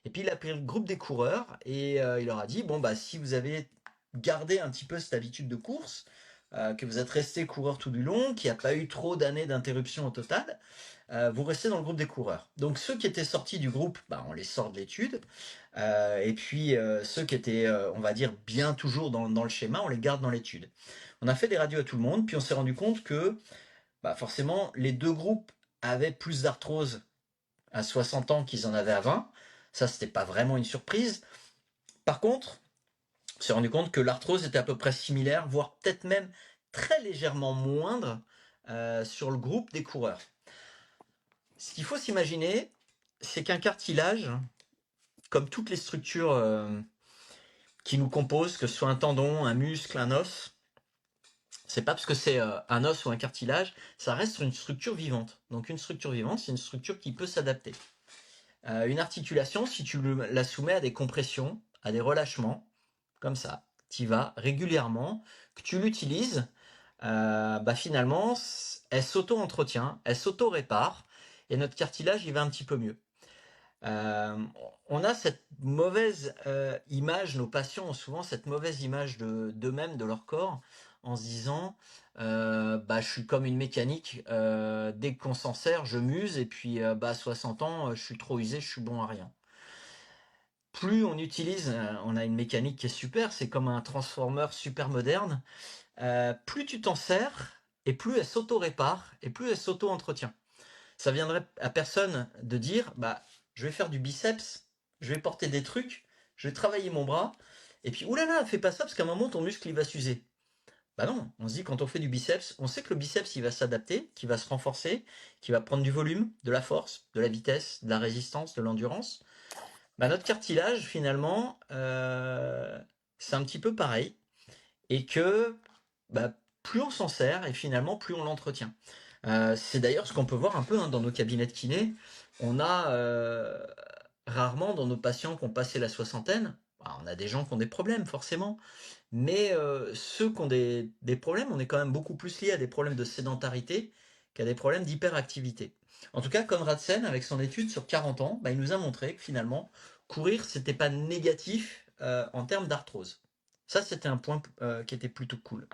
Et puis il a pris le groupe des coureurs et il leur a dit, bon bah si vous avez gardé un petit peu cette habitude de course, que vous êtes resté coureur tout du long, qu'il n'y a pas eu trop d'années d'interruption au total, vous restez dans le groupe des coureurs. Donc ceux qui étaient sortis du groupe, bah, on les sort de l'étude. Et puis ceux qui étaient, on va dire, bien toujours dans le schéma, on les garde dans l'étude. On a fait des radios à tout le monde, puis on s'est rendu compte que bah, forcément, les deux groupes avaient plus d'arthrose à 60 ans qu'ils en avaient à 20. Ça, c'était pas vraiment une surprise. Par contre, on s'est rendu compte que l'arthrose était à peu près similaire, voire peut-être même très légèrement moindre sur le groupe des coureurs. Ce qu'il faut s'imaginer, c'est qu'un cartilage, comme toutes les structures qui nous composent, que ce soit un tendon, un muscle, un os, c'est pas parce que c'est un os ou un cartilage, ça reste une structure vivante. Donc une structure vivante, c'est une structure qui peut s'adapter. Une articulation, si tu la soumets à des compressions, à des relâchements, comme ça, tu y vas régulièrement, que tu l'utilises, bah finalement, elle s'auto-entretient, elle s'auto-répare, et notre cartilage, il va un petit peu mieux. Euh, on a cette mauvaise image, nos patients ont souvent cette mauvaise image d'eux-mêmes, de leur corps, en se disant bah, je suis comme une mécanique, dès qu'on s'en sert, je m'use, et puis bah, à 60 ans, je suis trop usé, je suis bon à rien. Plus on utilise, on a une mécanique qui est super, c'est comme un transformer super moderne, plus tu t'en sers, et plus elle s'auto-répare, et plus elle s'auto-entretient. Ça viendrait à personne de dire, bah, je vais faire du biceps, je vais porter des trucs, je vais travailler mon bras, et puis, oulala, fais pas ça parce qu'à un moment, ton muscle, il va s'user. Bah non, on se dit, quand on fait du biceps, on sait que le biceps, il va s'adapter, qu'il va se renforcer, qu'il va prendre du volume, de la force, de la vitesse, de la résistance, de l'endurance. Bah, notre cartilage, finalement, c'est un petit peu pareil, et que bah, plus on s'en sert, et finalement, plus on l'entretient. C'est d'ailleurs ce qu'on peut voir un peu dans nos cabinets de kiné. On a rarement dans nos patients qui ont passé la soixantaine, bah, on a des gens qui ont des problèmes forcément, mais ceux qui ont des problèmes, on est quand même beaucoup plus lié à des problèmes de sédentarité qu'à des problèmes d'hyperactivité. En tout cas, Conrad Sen, avec son étude sur 40 ans, bah, il nous a montré que finalement, courir, c'était pas négatif en termes d'arthrose. Ça, c'était un point qui était plutôt cool.